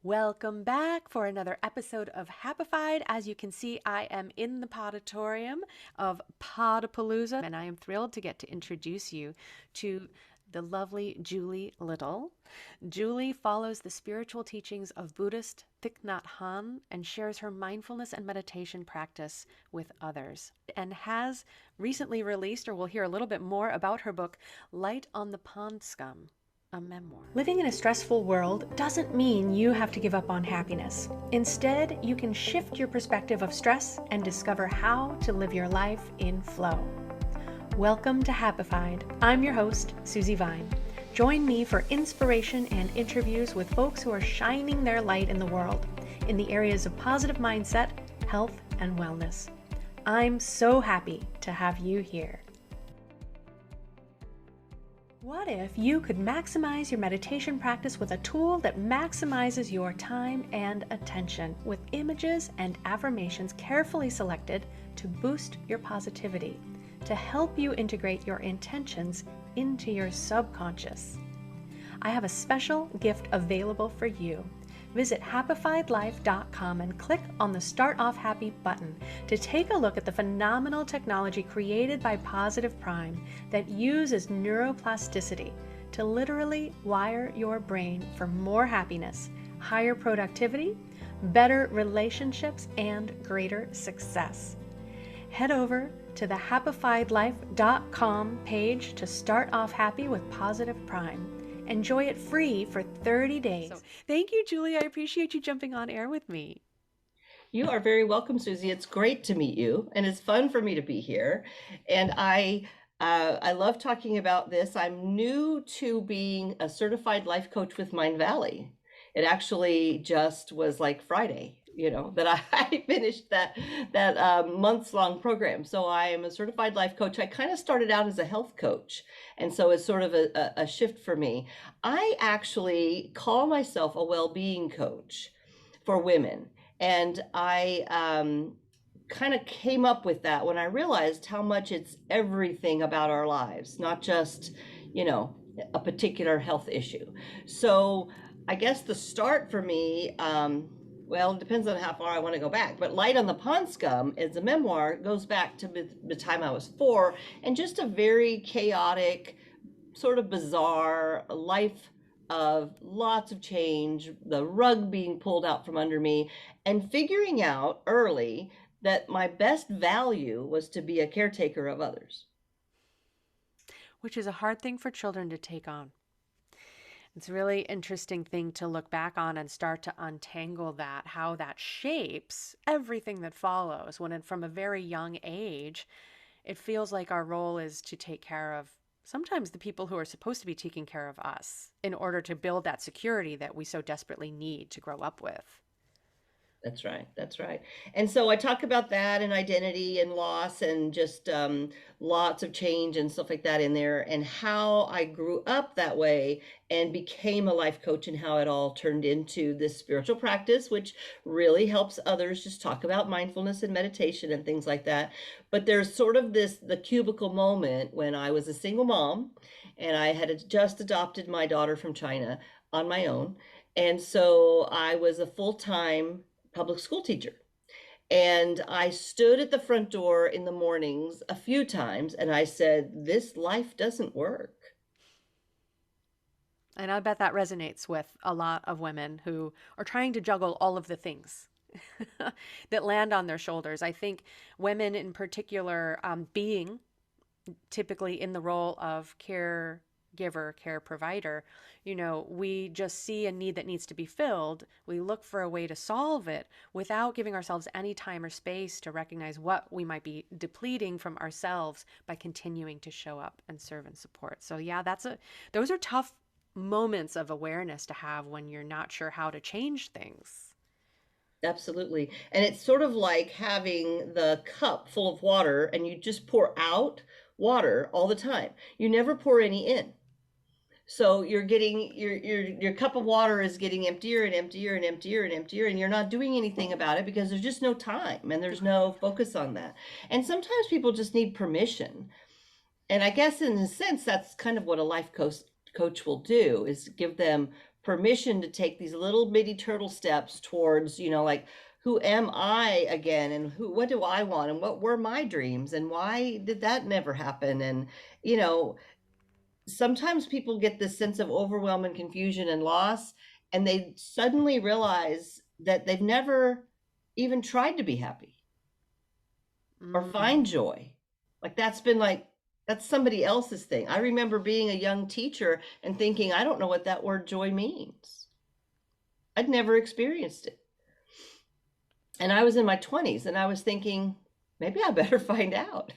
Welcome back for another episode of Happified. As you can see, I am in the Podatorium of Podapalooza, and I am thrilled to get to introduce you to the lovely Julie Little. Julie follows the spiritual teachings of Buddhist Thich Nhat Hanh and shares her mindfulness and meditation practice with others, and has recently released, or we'll hear a little bit more about her book, Light on the Pond Scum, a memoir. Living in a stressful world doesn't mean you have to give up on happiness. Instead, you can shift your perspective of stress and discover how to live your life in flow. Welcome to Happified. I'm your host, Susie Vine. Join me for inspiration and interviews with folks who are shining their light in the world in the areas of positive mindset, health, and wellness. I'm so happy to have you here. What if you could maximize your meditation practice with a tool that maximizes your time and attention with images and affirmations carefully selected to boost your positivity, to help you integrate your intentions into your subconscious? I have a special gift available for you. Visit happifiedlife.com and click on the Start Off Happy button to take a look at the phenomenal technology created by Positive Prime that uses neuroplasticity to literally wire your brain for more happiness, higher productivity, better relationships, and greater success. Head over to the happifiedlife.com page to start off happy with Positive Prime. Enjoy it free for 30 days. So, thank you, Julie. I appreciate you jumping on air with me. You are very welcome, Susie. It's great to meet you, and it's fun for me to be here. And I love talking about this. I'm new to being a certified life coach with Mind Valley. It actually just was like Friday, that I finished that months-long program. So I am a certified life coach. I kind of started out as a health coach, and so it's sort of a shift for me. I actually call myself a well-being coach for women. And I kind of came up with that when I realized how much it's everything about our lives, not just, a particular health issue. So I guess the start for me, well, it depends on how far I want to go back. But Light on the Pond Scum is a memoir, goes back to the time I was 4, and just a very chaotic, sort of bizarre life of lots of change, the rug being pulled out from under me, and figuring out early that my best value was to be a caretaker of others. Which is a hard thing for children to take on. It's a really interesting thing to look back on and start to untangle that, how that shapes everything that follows. When from a very young age, it feels like our role is to take care of sometimes the people who are supposed to be taking care of us in order to build that security that we so desperately need to grow up with. That's right. That's right. And so I talk about that and identity and loss and just lots of change and stuff like that in there, and how I grew up that way and became a life coach, and how it all turned into this spiritual practice, which really helps others just talk about mindfulness and meditation and things like that. But there's sort of the cubicle moment when I was a single mom and I had just adopted my daughter from China on my own. And so I was a full-time public school teacher. And I stood at the front door in the mornings a few times and I said, this life doesn't work. And I bet that resonates with a lot of women who are trying to juggle all of the things that land on their shoulders. I think women in particular, being typically in the role of caregiver, care provider, we just see a need that needs to be filled. We look for a way to solve it without giving ourselves any time or space to recognize what we might be depleting from ourselves by continuing to show up and serve and support. So yeah, those are tough moments of awareness to have when you're not sure how to change things. Absolutely. And it's sort of like having the cup full of water and you just pour out water all the time. You never pour any in. So you're getting your cup of water is getting emptier and emptier and emptier and emptier, and you're not doing anything about it because there's just no time and there's no focus on that. And sometimes people just need permission. And I guess in a sense, that's kind of what a life coach will do, is give them permission to take these little bitty turtle steps towards, like, who am I again, and what do I want, and what were my dreams, and why did that never happen? And, you know, sometimes people get this sense of overwhelm and confusion and loss, and they suddenly realize that they've never even tried to be happy or Mm. find joy. Like that's somebody else's thing. I remember being a young teacher and thinking, I don't know what that word joy means. I'd never experienced it. And I was in my 20s and I was thinking, maybe I better find out.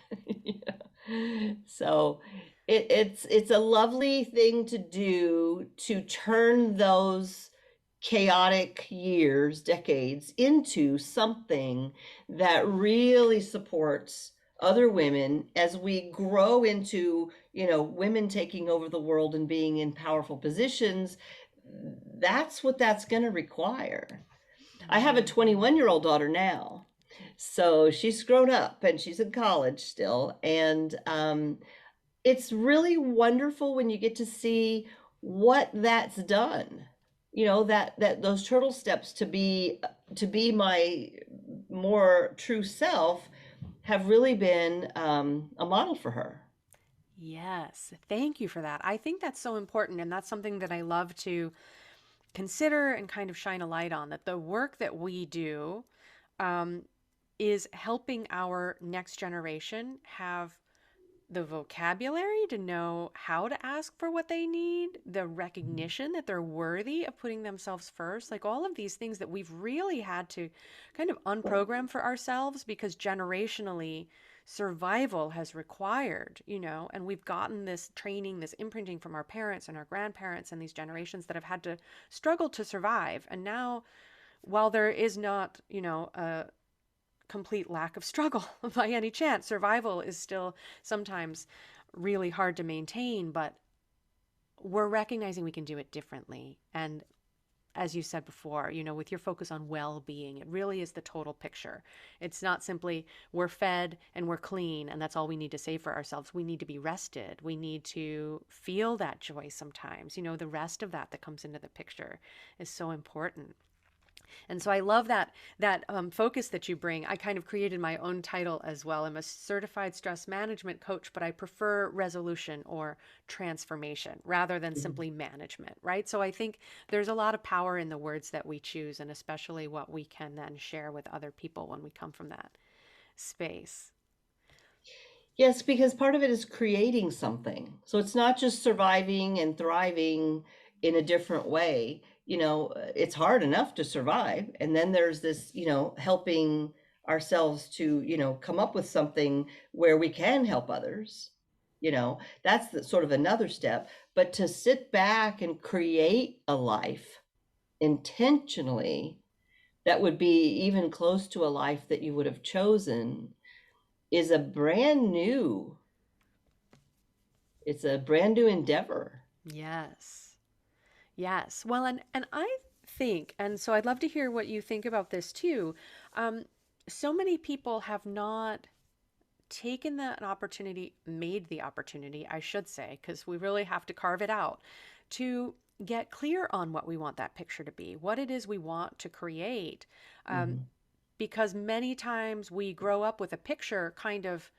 So it's a lovely thing to do, to turn those chaotic years, decades, into something that really supports other women as we grow into, women taking over the world and being in powerful positions. That's what that's going to require. I have a Mhm. 21-year-old daughter now. So she's grown up and she's in college still. And it's really wonderful when you get to see what that's done. That those turtle steps to be my more true self have really been a model for her. Yes, thank you for that. I think that's so important, and that's something that I love to consider and kind of shine a light on, that the work that we do um, is helping our next generation have the vocabulary to know how to ask for what they need, the recognition that they're worthy of putting themselves first, like all of these things that we've really had to kind of unprogram for ourselves because generationally survival has required, and we've gotten this training, this imprinting from our parents and our grandparents and these generations that have had to struggle to survive. And now, while there is not, a complete lack of struggle by any chance. Survival is still sometimes really hard to maintain, but we're recognizing we can do it differently. And as you said before, with your focus on well being, it really is the total picture. It's not simply we're fed and we're clean and that's all we need to say for ourselves. We need to be rested. We need to feel that joy sometimes. The rest of that comes into the picture is so important. And so I love that focus that you bring. I kind of created my own title as well. I'm a certified stress management coach, but I prefer resolution or transformation rather than Mhm. simply management, right? So I think there's a lot of power in the words that we choose, and especially what we can then share with other people when we come from that space. Yes, because part of it is creating something. So it's not just surviving and thriving in a different way. It's hard enough to survive. And then there's this, helping ourselves to, come up with something where we can help others. That's sort of another step. But to sit back and create a life intentionally that would be even close to a life that you would have chosen is a brand new it's a brand new endeavor. Yes. Yes. Well, and I think, and so I'd love to hear what you think about this too. Um, so many people have not taken that opportunity, made the opportunity, I should say, because we really have to carve it out to get clear on what we want that picture to be, what it is we want to create. Um, Mhm. because many times we grow up with a picture kind of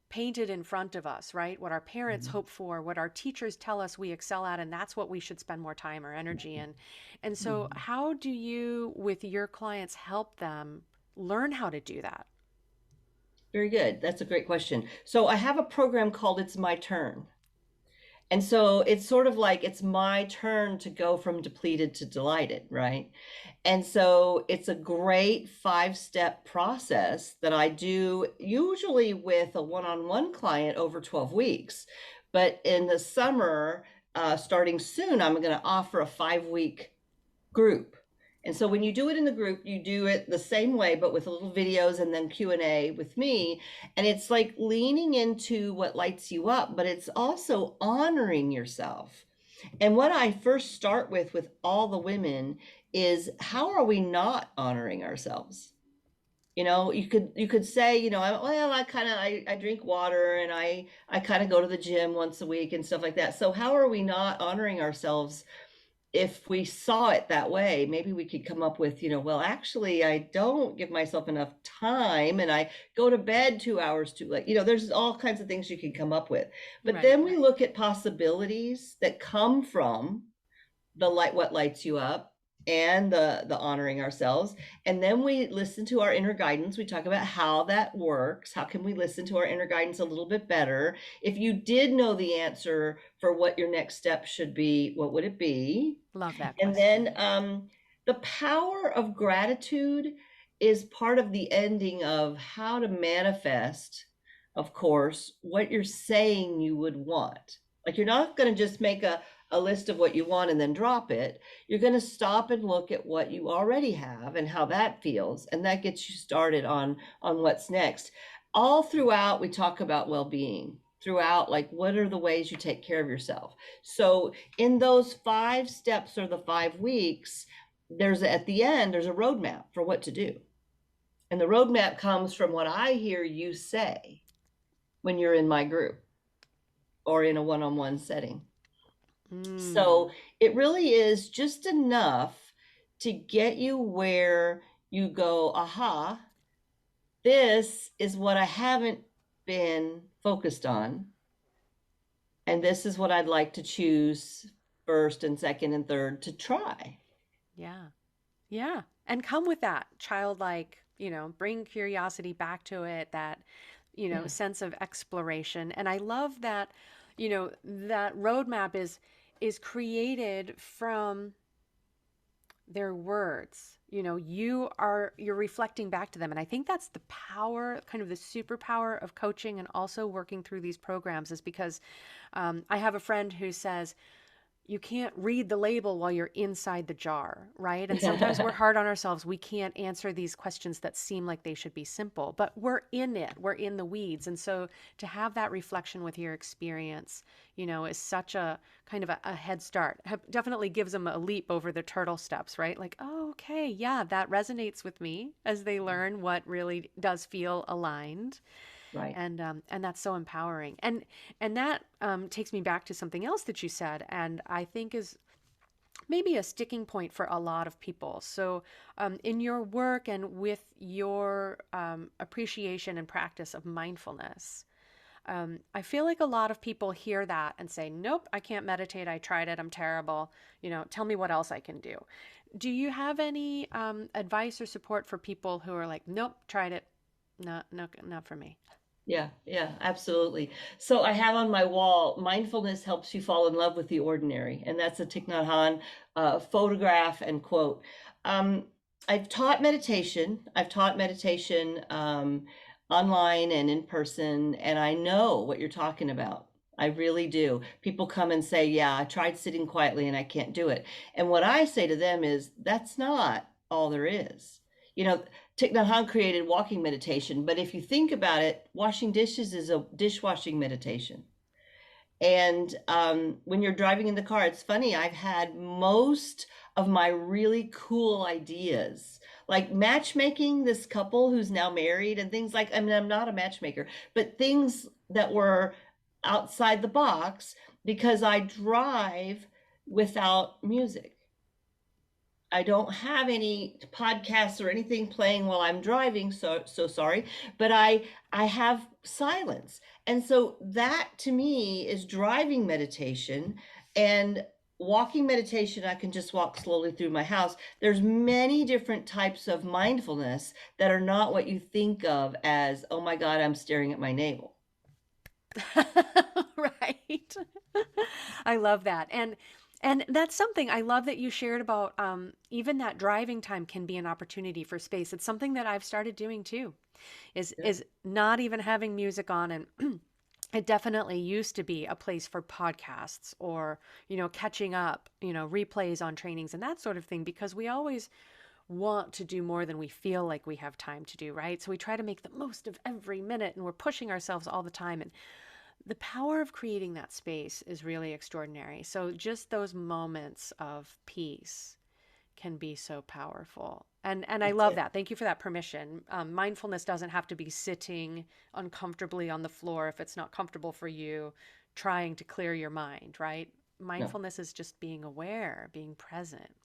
painted in front of us, right? What our parents Mhm. hope for, what our teachers tell us we excel at, and that's what we should spend more time or energy in. And so, Mhm. how do you, with your clients, help them learn how to do that? Very good. That's a great question. So I have a program called It's My Turn. And so it's sort of like it's my turn to go from depleted to delighted, right? And so it's a great 5-step process that I do usually with a one-on-one client over 12 weeks. But in the summer, starting soon, I'm going to offer a 5-week group. And so when you do it in the group, you do it the same way, but with little videos and then Q&A with me. And it's like leaning into what lights you up, but it's also honoring yourself. And what I first start with all the women is, how are we not honoring ourselves? You could say, well, I drink water and I kind of go to the gym once a week and stuff like that. So how are we not honoring ourselves if we saw it that way, maybe we could come up with, well, actually, I don't give myself enough time and I go to bed 2 hours too late. There's all kinds of things you can come up with. But Right. then we look at possibilities that come from the light, what lights you up, and the honoring ourselves. And then we listen to our inner guidance. We talk about how that works. How can we listen to our inner guidance a little bit better? If you did know the answer for what your next step should be, what would it be? Love that And question. then the power of gratitude is part of the ending of how to manifest, of course, what you're saying you would want. Like, you're not going to just make a list of what you want and then drop it. You're going to stop and look at what you already have and how that feels. And that gets you started on what's next. All throughout, we talk about well-being. Throughout, like, what are the ways you take care of yourself? So in those 5 steps or the 5 weeks, at the end, there's a roadmap for what to do. And the roadmap comes from what I hear you say when you're in my group or in a one-on-one setting. Mm, So it really is just enough to get you where you go, aha, this is what I haven't been focused on. And this is what I'd like to choose first and second and third to try. yeah. Yeah. And come with that childlike, bring curiosity back to it, that, Yeah. sense of exploration. And I love that, that roadmap is created from their words. You're reflecting back to them. And I think that's the power, kind of the superpower of coaching and also working through these programs, is because I have a friend who says, you can't read the label while you're inside the jar, right? And sometimes we're hard on ourselves. We can't answer these questions that seem like they should be simple, but we're in it. We're in the weeds. And so to have that reflection with your experience, is such a kind of a head start. Definitely gives them a leap over the turtle steps, right? Like, oh, okay, yeah, that resonates with me, as they learn what really does feel aligned. Right. And that's so empowering. And that takes me back to something else that you said, and I think is maybe a sticking point for a lot of people. So, in your work and with your appreciation and practice of mindfulness, I feel like a lot of people hear that and say, "Nope, I can't meditate. I tried it. I'm terrible. Tell me what else I can do." Do you have any advice or support for people who are like, "Nope, tried it. No, no, not for me." Yeah, yeah, absolutely. So I have on my wall, mindfulness helps you fall in love with the ordinary. And that's a Thich Nhat Hanh photograph and quote. Um, I've taught meditation online and in person, and I know what you're talking about. I really do. People come and say, yeah, I tried sitting quietly and I can't do it. And what I say to them is, that's not all there is. You know, Thich Nhat Hanh created walking meditation, but if you think about it, washing dishes is a dishwashing meditation. And when you're driving in the car, it's funny, I've had most of my really cool ideas, like matchmaking this couple who's now married and things like, I mean, I'm not a matchmaker, but things that were outside the box because I drive without music. I don't have any podcasts or anything playing while I'm driving, so sorry, but I have silence. And so that to me is driving meditation, and walking meditation. I can just walk slowly through my house. There's many different types of mindfulness that are not what you think of as, oh my God, I'm staring at my navel. Right. I love that. And that's something I love that you shared about, even that driving time can be an opportunity for space. It's something that I've started doing too. Yeah. Is not even having music on, and it definitely used to be a place for podcasts or, catching up, replays on trainings and that sort of thing, because we always want to do more than we feel like we have time to do, right? So we try to make the most of every minute and we're pushing ourselves all the time. And the power of creating that space is really extraordinary. So just those moments of peace can be so powerful. And I That's love it. that. Thank you for that permission. Mindfulness doesn't have to be sitting uncomfortably on the floor if it's not comfortable for you, trying to clear your mind, right? No. mindfulness is just being aware, being present.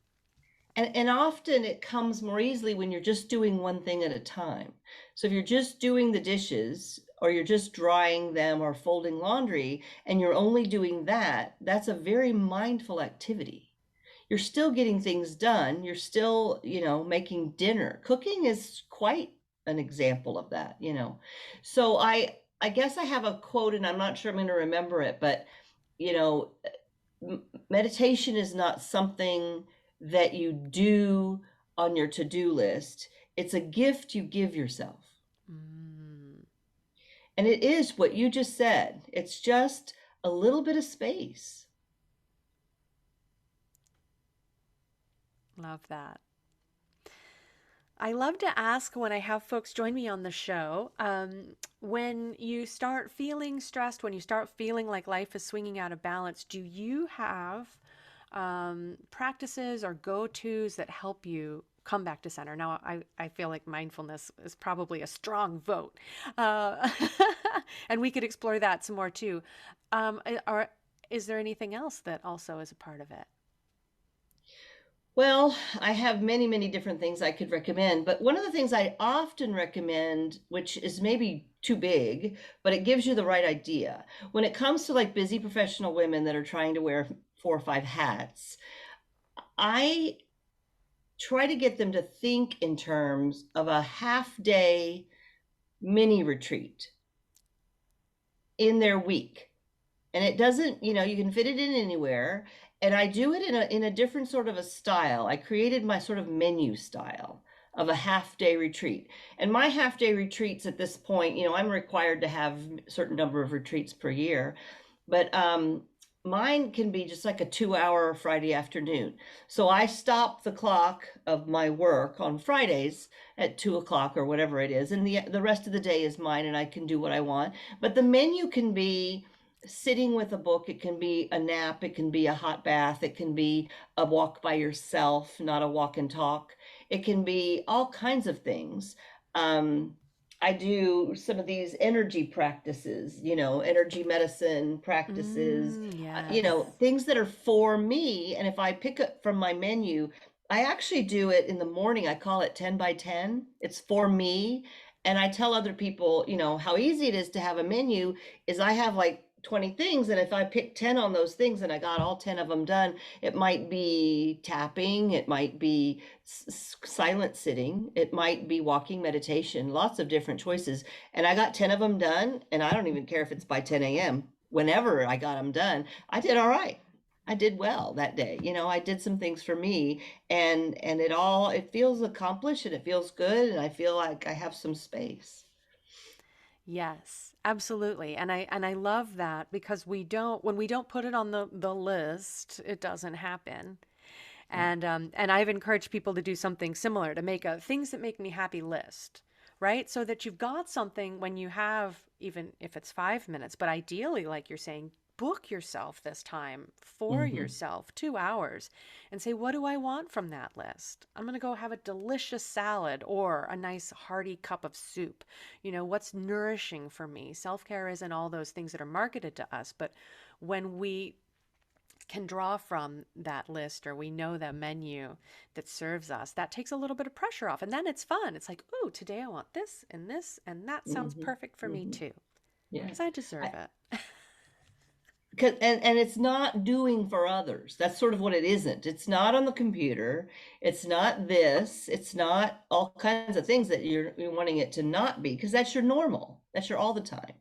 And often it comes more easily when you're just doing one thing at a time. So if you're just doing the dishes or you're just drying them or folding laundry and you're only doing that, that's a very mindful activity. You're still getting things done. You're still, making dinner. Cooking is quite an example of that, So I guess I have a quote and I'm not sure I'm going to remember it, but you know, meditation is not something that you do on your to-do list. It's a gift you give yourself. Mm, And it is what you just said. It's just a little bit of space. love that. I love to ask when I have folks join me on the show, when you start feeling stressed, when you start feeling like life is swinging out of balance, do you have practices or go-tos that help you come back to center? Now, I feel like mindfulness is probably a strong vote. Uh, and we could explore that some more too. Or is there anything else that also is a part of it? Well, I have many, many different things I could recommend, but one of the things I often recommend, which is maybe too big, but it gives you the right idea. When it comes to like busy professional women that are trying to wear 4 or 5 hats, I try to get them to think in terms of a half day mini retreat in their week. And it doesn't, you can fit it in anywhere. And I do it in a different sort of a style. I created my sort of menu style of a half day retreat. And my half day retreats at this point, I'm required to have a certain number of retreats per year. But mine can be just like a 2 hour Friday afternoon. So I stop the clock of my work on Fridays at 2 o'clock or whatever it is, and the rest of the day is mine, and I can do what I want. But the menu can be sitting with a book, it can be a nap, it can be a hot bath, it can be a walk by yourself, not a walk and talk. It can be all kinds of things. Um, I do some of these energy practices, energy medicine practices, Mm, yes. things that are for me. And if I pick it from my menu, I actually do it in the morning. I call it 10 by 10. It's for me. And I tell other people, how easy it is to have a menu is I have like 20 things. And if I pick 10 on those things and I got all 10 of them done, it might be tapping, it might be silent sitting, it might be walking meditation, lots of different choices. And I got 10 of them done. And I don't even care if it's by 10 a.m. Whenever I got them done, I did all right. I did well that day. I did some things for me and it feels accomplished and it feels good and I feel like I have some space. Yes, absolutely. And I love that because we don't when we don't put it on the list, it doesn't happen. Yeah. And I've encouraged people to do something similar, to make a things that make me happy list, right? So that you've got something when you have, even if it's 5 minutes, but ideally, like you're saying, book yourself this time for Mm-hmm. yourself, 2 hours, and say, what do I want from that list? I'm going to go have a delicious salad or a nice hearty cup of soup. What's nourishing for me? Self care isn't all those things that are marketed to us, but when we can draw from that list or we know the menu that serves us, that takes a little bit of pressure off. And then it's fun. It's like, oh, today I want this, and that sounds Mm-hmm. perfect for me Mm-hmm. too, Yeah. because I deserve I, it. and it's not doing for others. That's sort of what it isn't. It's not on the computer. It's not this. It's not all kinds of things that you're wanting it to not be, because that's your normal. That's your all the time.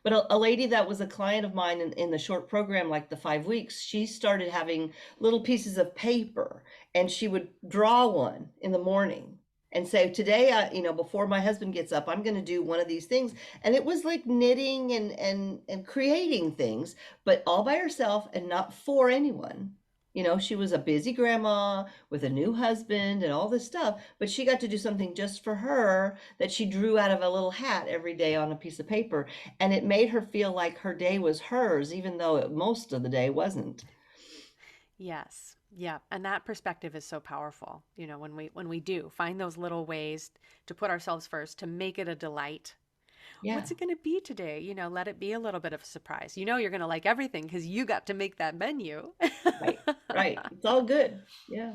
But a lady that was a client of mine in the short program, like the 5 weeks, she started having little pieces of paper and she would draw one in the morning and say, today, before my husband gets up, I'm going to do one of these things. And it was like knitting and creating things, but all by herself and not for anyone. She was a busy grandma with a new husband and all this stuff, but she got to do something just for her that she drew out of a little hat every day on a piece of paper. And it made her feel like her day was hers, even though most of the day wasn't. Yes. Yeah. And that perspective is so powerful. When we do find those little ways to put ourselves first, to make it a delight. Yeah. What's it going to be today? Let it be a little bit of a surprise. You're going to like everything because you got to make that menu. Right. Right. It's all good. Yeah.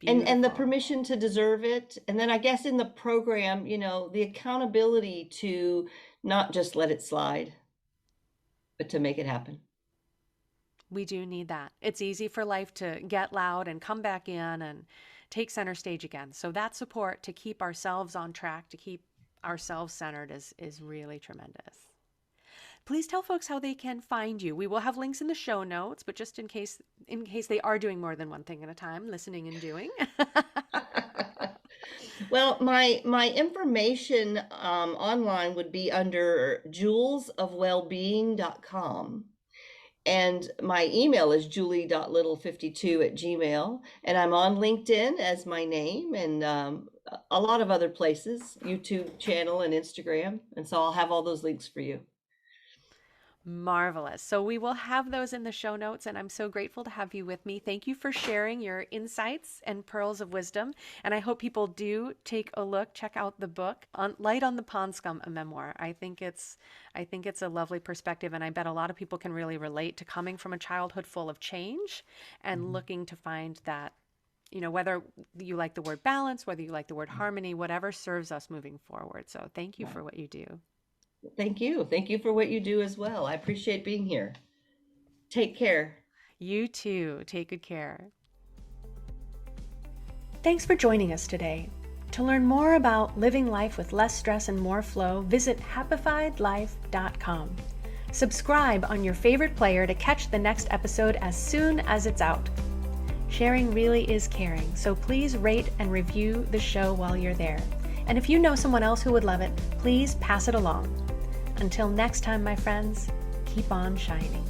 And the Beautiful. permission to deserve it. And then I guess in the program, the accountability to not just let it slide, but to make it happen. We do need that. It's easy for life to get loud and come back in and take center stage again. So that support to keep ourselves on track, to keep ourselves centered is really tremendous. Please tell folks how they can find you. We will have links in the show notes, but just in case they are doing more than one thing at a time, listening and doing. Well, my information online would be under jewelsofwellbeing.com. And my email is julie.little52@gmail. And I'm on LinkedIn as my name and a lot of other places, YouTube channel and Instagram. And so I'll have all those links for you. Marvelous. So we will have those in the show notes, and I'm so grateful to have you with me. Thank you for sharing your insights and pearls of wisdom. And I hope people do take a look, check out the book, Light on the Pond Scum, a memoir. I think it's a lovely perspective, and I bet a lot of people can really relate to coming from a childhood full of change and Mhm. looking to find that, whether you like the word balance, whether you like the word harmony, whatever serves us moving forward. So thank you Right. for what you do. Thank you. Thank you for what you do as well. I appreciate being here. Take care. You too. Take good care. Thanks for joining us today. To learn more about living life with less stress and more flow, visit happifiedlife.com. Subscribe on your favorite player to catch the next episode as soon as it's out. Sharing really is caring, so please rate and review the show while you're there. And if you know someone else who would love it, please pass it along. Until next time, my friends, keep on shining.